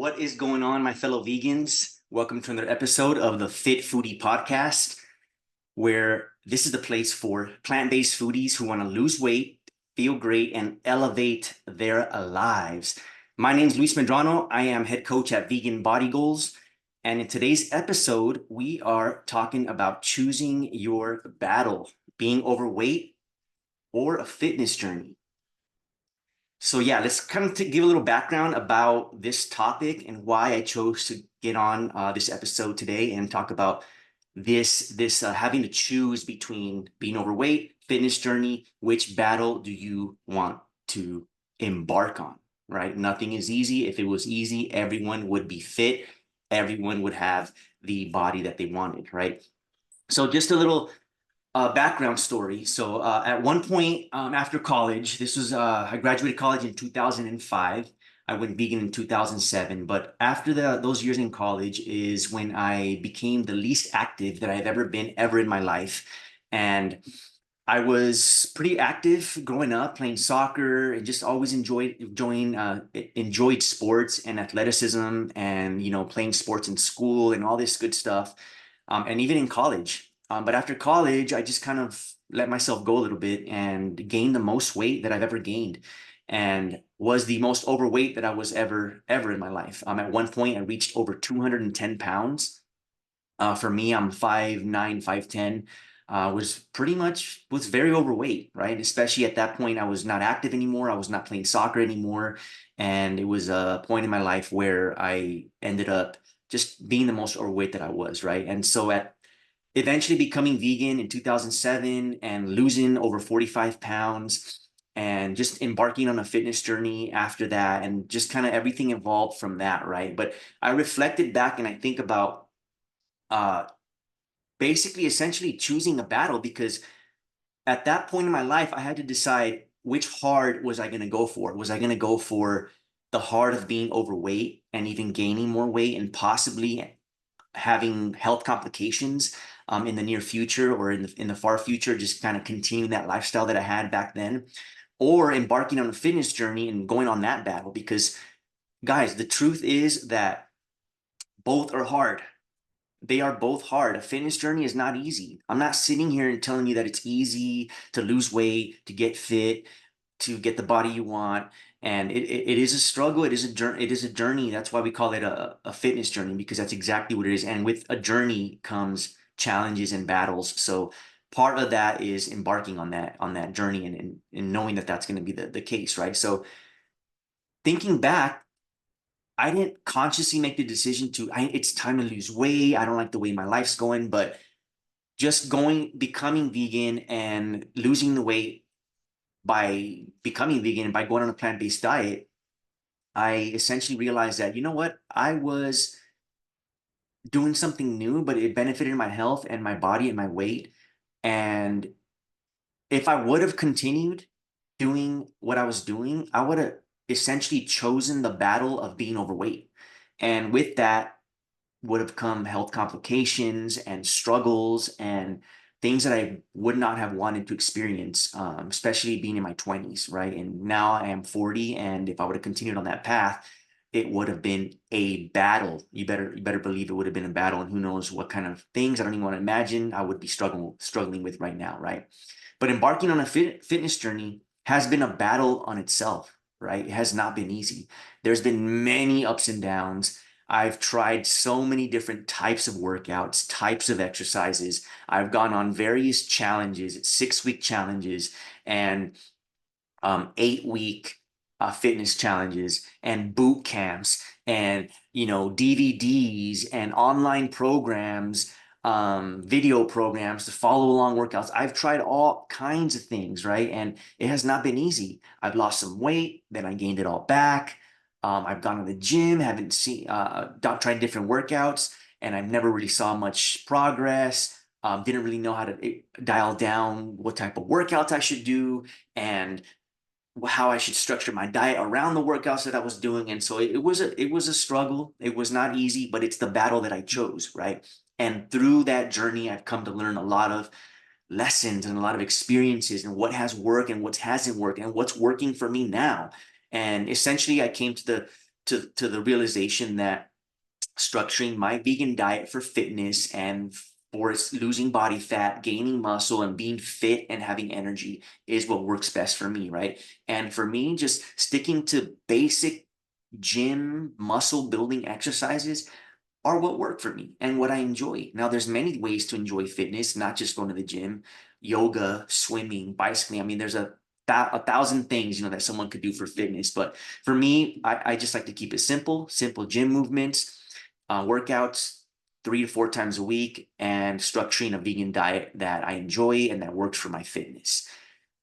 What is going on, my fellow vegans? Welcome to another episode of the Foodie Podcast, where this is the place for plant-based foodies who want to lose weight, feel great, and elevate their lives. My name is Luis Medrano. I am head coach at Vegan Body Goals. And in today's episode, we are talking about choosing your battle, being overweight or a fitness journey. So yeah, let's kind of give a little background about this topic and why I chose to get on this episode today and talk about this having to choose between being overweight, fitness journey, which battle do you want to embark on, right? Nothing is easy. If it was easy, everyone would be fit. Everyone would have the body that they wanted, right? So just a little background story. So at one point after college, I graduated college in 2005. I went vegan in 2007. But after those years in college is when I became the least active that I've ever been ever in my life. And I was pretty active growing up, playing soccer, and just always enjoyed sports and athleticism, and playing sports in school and all this good stuff, and even in college. But after college, I just kind of let myself go a little bit and gained the most weight that I've ever gained, and was the most overweight that I was ever in my life. At one point, I reached over 210 pounds. For me, I'm 5'9", 5'10", was very overweight, right? Especially at that point, I was not active anymore. I was not playing soccer anymore. And it was a point in my life where I ended up just being the most overweight that I was, right? And so at eventually becoming vegan in 2007 and losing over 45 pounds and just embarking on a fitness journey after that, and just kind of everything evolved from that, right? But I reflected back and I think about uh, basically essentially choosing a battle, because at that point in my life, I had to decide which hard was I going to go for. Was I going to go for the hard of being overweight and even gaining more weight and possibly having health complications in the near future, or in the far future, just kind of continuing that lifestyle that I had back then, or embarking on a fitness journey and going on that battle? Because guys, the truth is that both are hard. They are both hard. A fitness journey is not easy. I'm not sitting here and telling you that it's easy to lose weight, to get fit, to get the body you want. And it is a struggle. It is a journey. It is a journey. That's why we call it a fitness journey, because that's exactly what it is. And with a journey comes challenges and battles. So part of that is embarking on that journey, and knowing that that's going to be the case, right? So thinking back, I didn't consciously make the decision it's time to lose weight. I don't like the way my life's going, but just becoming vegan and losing the weight by becoming vegan and by going on a plant-based diet, I essentially realized that, you know what, I was doing something new, but it benefited my health and my body and my weight. And if I would have continued doing what I was doing, I would have essentially chosen the battle of being overweight. And with that would have come health complications and struggles and things that I would not have wanted to experience, especially being in my 20s, right? And now I am 40, and if I would have continued on that path, it would have been a battle. You better believe it would have been a battle, and who knows what kind of things, I don't even want to imagine, I would be struggling with right now, right? But embarking on a fitness journey has been a battle on itself, right? It has not been easy. There's been many ups and downs. I've tried so many different types of workouts, types of exercises. I've gone on various challenges, 6-week challenges, and 8-week fitness challenges, and boot camps, and DVDs and online programs, video programs to follow along workouts. I've tried all kinds of things, right? And it has not been easy. I've lost some weight, then I gained it all back. I've gone to the gym, haven't seen, tried different workouts, and I've never really saw much progress. Didn't really know how to dial down what type of workouts I should do, and how I should structure my diet around the workouts that I was doing. And so it was a struggle. It was not easy, but it's the battle that I chose, right? And through that journey, I've come to learn a lot of lessons and a lot of experiences, and what has worked and what hasn't worked and what's working for me now. And essentially, I came to to the realization that structuring my vegan diet for fitness and for losing body fat, gaining muscle, and being fit and having energy is what works best for me, right? And for me, just sticking to basic gym muscle building exercises are what work for me and what I enjoy. Now, there's many ways to enjoy fitness, not just going to the gym, yoga, swimming, bicycling. I mean, there's a thousand things, that someone could do for fitness. But for me, I just like to keep it simple, simple gym movements, workouts 3 to 4 times a week, and structuring a vegan diet that I enjoy and that works for my fitness.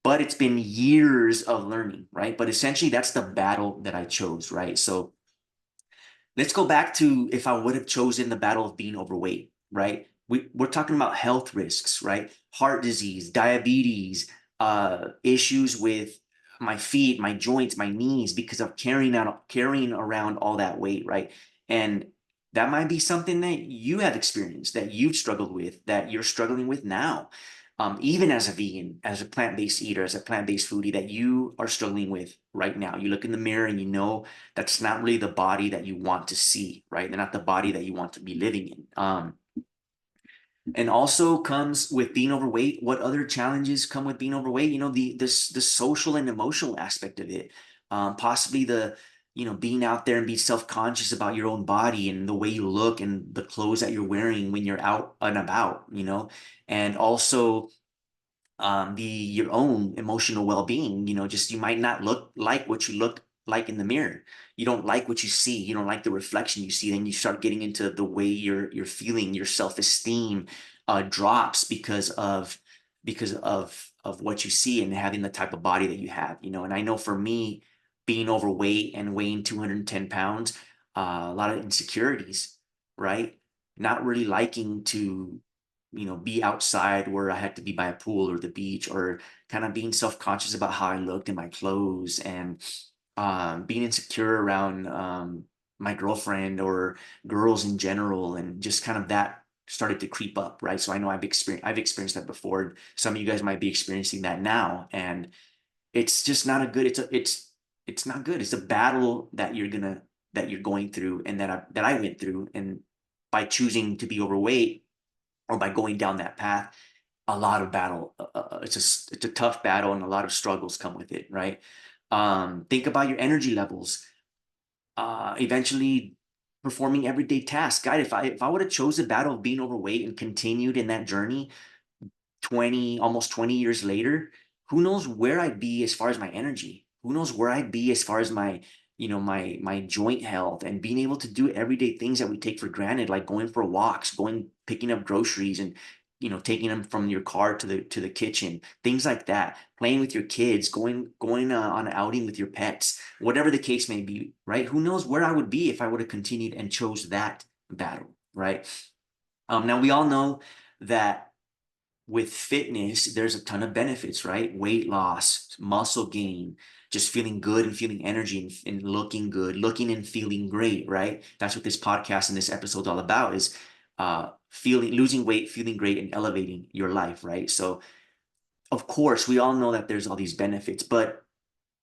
But it's been years of learning, right? But essentially, that's the battle that I chose, right? So let's go back to if I would have chosen the battle of being overweight, right? We're talking about health risks, right? Heart disease, diabetes, issues with my feet, my joints, my knees, because of carrying around all that weight, right? And that might be something that you have experienced, that you've struggled with, that you're struggling with now. Even as a vegan, as a plant-based eater, as a plant-based foodie, that you are struggling with right now. You look in the mirror and you know that's not really the body that you want to see, right? They're not the body that you want to be living in. And also comes with being overweight. What other challenges come with being overweight? The social and emotional aspect of it. Possibly being out there and be self-conscious about your own body and the way you look and the clothes that you're wearing when you're out and about. And also your own emotional well-being. Just you might not look like what you look like in the mirror. You don't like what you see. You don't like the reflection you see. Then you start getting into the way you're feeling. Your self-esteem drops because of what you see and having the type of body that you have. And I know for me, being overweight and weighing 210 pounds, a lot of insecurities, right? Not really liking to be outside where I had to be by a pool or the beach, or kind of being self-conscious about how I looked in my clothes, and being insecure around my girlfriend or girls in general, and just kind of that started to creep up, right? So I know I've experienced that before. Some of you guys might be experiencing that now, and it's just not a good. It's not good. It's a battle that you're going through, and that I went through, and by choosing to be overweight or by going down that path, a lot of battle. It's a tough battle, and a lot of struggles come with it, right? Think about your energy levels. Eventually, performing everyday tasks. Guys, if I would have chose the battle of being overweight and continued in that journey, 20 almost 20 years later, who knows where I'd be as far as my energy? Who knows where I'd be as far as my joint health, and being able to do everyday things that we take for granted, like going for walks, picking up groceries, and taking them from your car to the kitchen, things like that, playing with your kids, going on an outing with your pets, whatever the case may be, right? Who knows where I would be if I would have continued and chose that battle, right? Now we all know that with fitness, there's a ton of benefits, right? Weight loss, muscle gain, just feeling good and feeling energy, and looking good, looking and feeling great, right? That's what this podcast and this episode is all about, is losing weight, feeling great, and elevating your life, right? So of course, we all know that there's all these benefits, but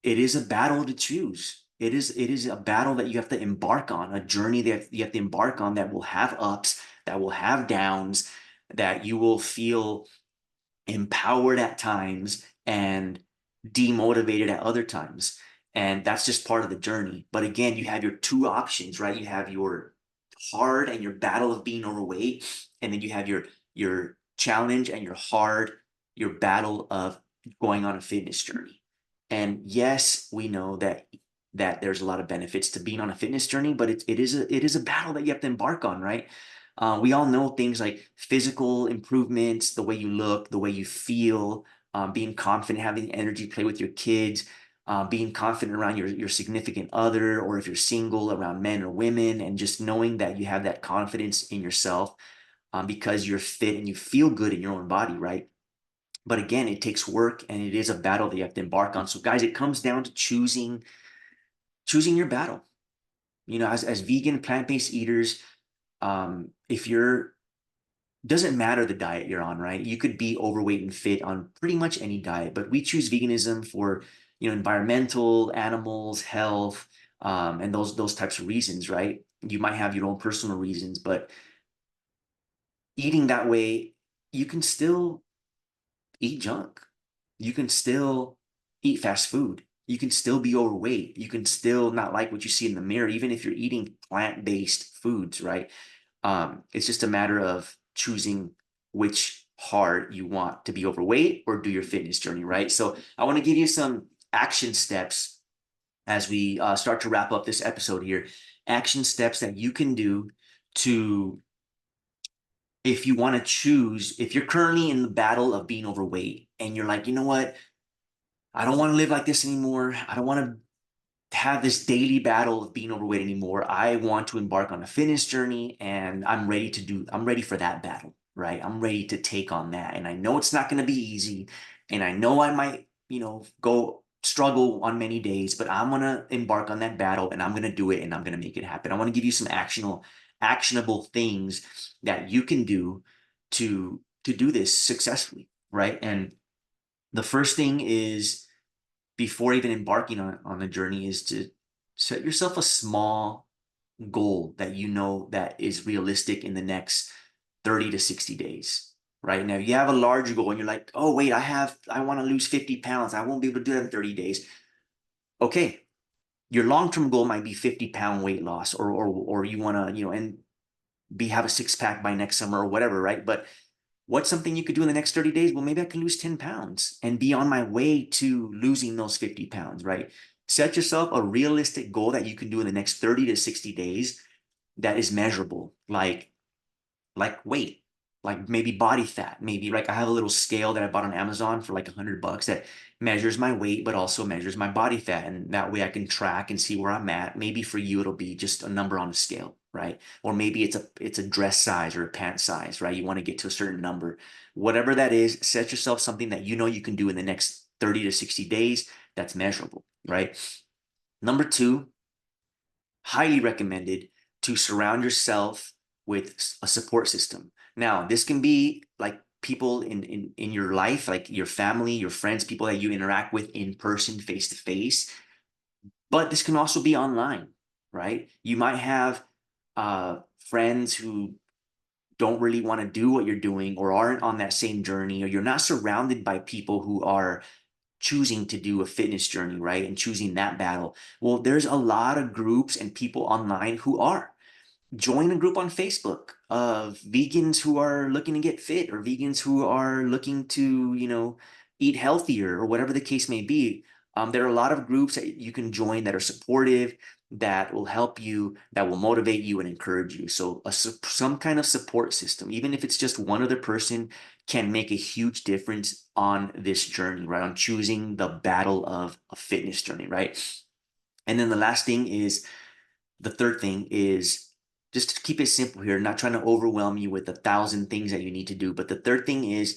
it is a battle to choose. It is a battle that you have to embark on, a journey that you have to embark on, that will have ups, that will have downs, that you will feel empowered at times and demotivated at other times. And that's just part of the journey. But again, you have your two options, right? You have your hard and your battle of being overweight, and then you have your challenge and your battle of going on a fitness journey. And yes, we know that there's a lot of benefits to being on a fitness journey, but it is a battle that you have to embark on, right? We all know things like physical improvements, the way you look, the way you feel, being confident, having energy, play with your kids, being confident around your significant other, or if you're single, around men or women, and just knowing that you have that confidence in yourself, because you're fit and you feel good in your own body, right? But again, it takes work, and it is a battle that you have to embark on. So guys, it comes down to choosing your battle. As vegan plant-based eaters, if you're doesn't matter the diet you're on, right? You could be overweight and fit on pretty much any diet, but we choose veganism for environmental, animals, health, and those types of reasons, right? You might have your own personal reasons, but eating that way, you can still eat junk. You can still eat fast food. You can still be overweight. You can still not like what you see in the mirror, even if you're eating plant-based foods, right? It's just a matter of choosing which part you want to be overweight or do your fitness journey, right? So I want to give you some action steps as we start to wrap up this episode here. Action steps that you can do to, if you want to choose, if you're currently in the battle of being overweight and you're like, you know what, I don't want to live like this anymore. I don't want to have this daily battle of being overweight anymore. I want to embark on a fitness journey and I'm ready for that battle, right? I'm ready to take on that. And I know it's not going to be easy. And I know I might, go struggle on many days, but I'm going to embark on that battle and I'm going to do it and I'm going to make it happen. I want to give you some actionable things that you can do to do this successfully, right? And the first thing is, before even embarking on the journey, is to set yourself a small goal that you know that is realistic in the next 30 to 60 days. Right now, you have a larger goal and you're like, oh, wait, I want to lose 50 pounds. I won't be able to do that in 30 days. Okay. Your long-term goal might be 50-pound weight loss, or you want to, and have a six pack by next summer or whatever. Right. But what's something you could do in the next 30 days? Well, maybe I can lose 10 pounds and be on my way to losing those 50 pounds, right? Set yourself a realistic goal that you can do in the next 30 to 60 days that is measurable, like weight, like maybe body fat. Maybe, like, I have a little scale that I bought on Amazon for like $100 that measures my weight, but also measures my body fat. And that way I can track and see where I'm at. Maybe for you, it'll be just a number on a scale, right? Or maybe it's a dress size or a pant size, right? You want to get to a certain number. Whatever that is, set yourself something that you know you can do in the next 30 to 60 days that's measurable, right? Number two, highly recommended to surround yourself with a support system. Now, this can be like people in your life, like your family, your friends, people that you interact with in person, face to face. But this can also be online, right? You might have friends who don't really want to do what you're doing or aren't on that same journey, or you're not surrounded by people who are choosing to do a fitness journey, right? And choosing that battle. Well, there's a lot of groups and people online who are. Join a group on Facebook of vegans who are looking to get fit, or vegans who are looking to, eat healthier, or whatever the case may be. There are a lot of groups that you can join that are supportive, that will help you, that will motivate you and encourage you. So some kind of support system, even if it's just one other person, can make a huge difference on this journey, right? On choosing the battle of a fitness journey, right? And then the third thing is, just to keep it simple here, not trying to overwhelm you with 1,000 things that you need to do. But the third thing is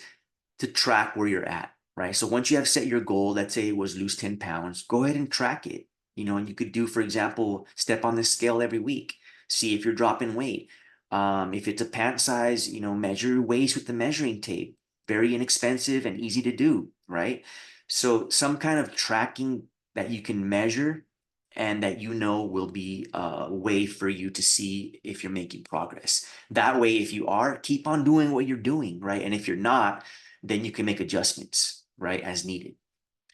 to track where you're at, right? So once you have set your goal, let's say it was lose 10 pounds, go ahead and track it. And you could do, for example, step on the scale every week, see if you're dropping weight. If it's a pant size, measure your waist with the measuring tape. Very inexpensive and easy to do, right? So some kind of tracking that you can measure and that will be a way for you to see if you're making progress. That way, if you are, keep on doing what you're doing, right? And if you're not, then you can make adjustments, right, as needed.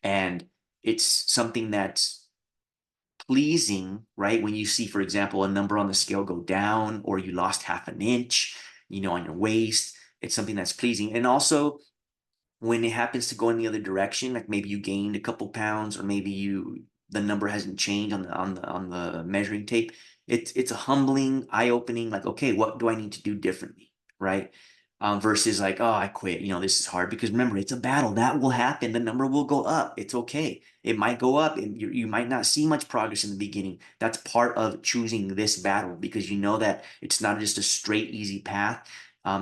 And it's something that's pleasing, right? When you see, for example, a number on the scale go down, or you lost half an inch, on your waist, it's something that's pleasing. And also, when it happens to go in the other direction, like maybe you gained a couple pounds, or maybe the number hasn't changed on the measuring tape, it's a humbling, eye-opening, like, okay, what do I need to do differently, right? Versus like, oh, I quit, this is hard. Because remember, it's a battle that will happen. The number will go up. It's okay. It might go up, and you might not see much progress in the beginning. That's part of choosing this battle, because you know that it's not just a straight, easy path.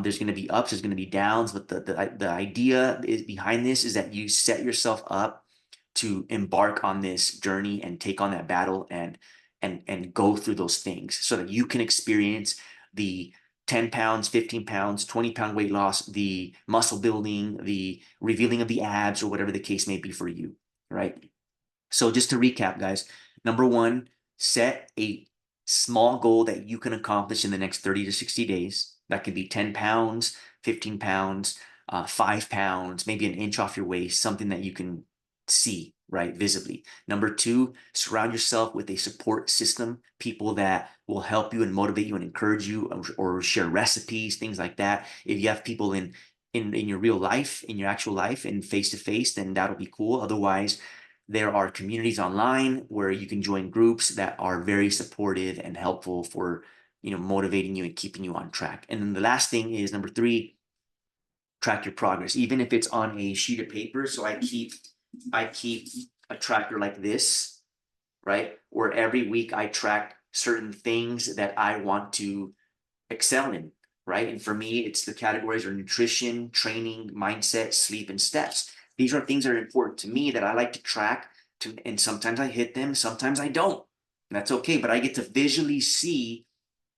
There's going to be ups, there's going to be downs, but the idea is behind this is that you set yourself up to embark on this journey and take on that battle, and go through those things so that you can experience the 10 pounds, 15 pounds, 20-pound weight loss, the muscle building, the revealing of the abs, or whatever the case may be for you, right? So just to recap, guys, number one, set a small goal that you can accomplish in the next 30 to 60 days. That could be 10 pounds, 15 pounds, 5 pounds, maybe an inch off your waist, something that you can see, right, visibly. Number two, surround yourself with a support system, people that will help you and motivate you and encourage you, or share recipes, things like that. If you have people in your real life, in your actual life, and face to face, then that'll be cool. Otherwise, there are communities online where you can join groups that are very supportive and helpful for, motivating you and keeping you on track. And then the last thing is number three, track your progress, even if it's on a sheet of paper. So I keep a tracker like this, right? Where every week I track certain things that I want to excel in, right? And for me, it's the categories are nutrition, training, mindset, sleep, and steps. These are things that are important to me that I like to track, and sometimes I hit them, sometimes I don't. And that's okay, but I get to visually see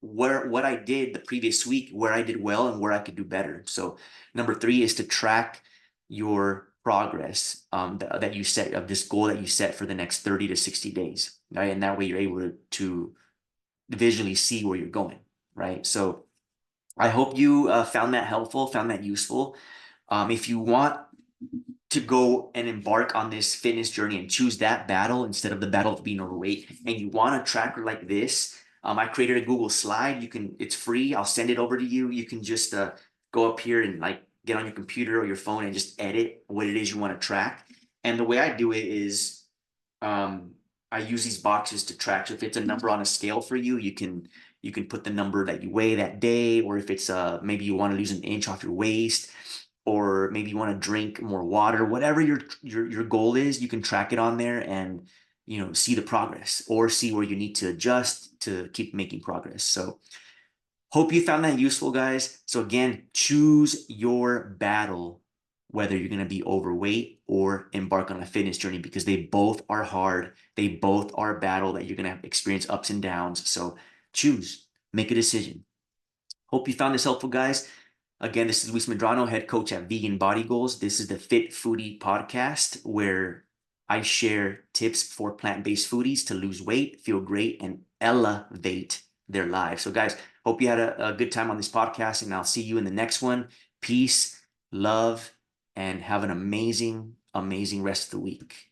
what I did the previous week, where I did well and where I could do better. So number three is to track your progress, that you set, of this goal that you set for the next 30 to 60 days, right? And that way you're able to visually see where you're going, right? So I hope you found that helpful, found that useful. If you want to go and embark on this fitness journey and choose that battle instead of the battle of being overweight, and you want a tracker like this, I created a Google slide. It's free. I'll send it over to you. You can just go up here and like get on your computer or your phone and just edit what it is you want to track. And the way I do it is, I use these boxes to track. So if it's a number on a scale for you, you can put the number that you weigh that day, or if it's maybe you want to lose an inch off your waist, or maybe you want to drink more water, whatever your goal is, you can track it on there and see the progress, or see where you need to adjust to keep making progress. So hope you found that useful, guys. So again, choose your battle, whether you're going to be overweight or embark on a fitness journey, because they both are hard. They both are a battle that you're going to experience ups and downs. So choose, make a decision. Hope you found this helpful, guys. Again, this is Luis Medrano, head coach at Vegan Body Goals. This is the Fit Foodie Podcast, where I share tips for plant-based foodies to lose weight, feel great, and elevate their lives. So guys, hope you had a good time on this podcast, and I'll see you in the next one. Peace, love, and have an amazing, amazing rest of the week.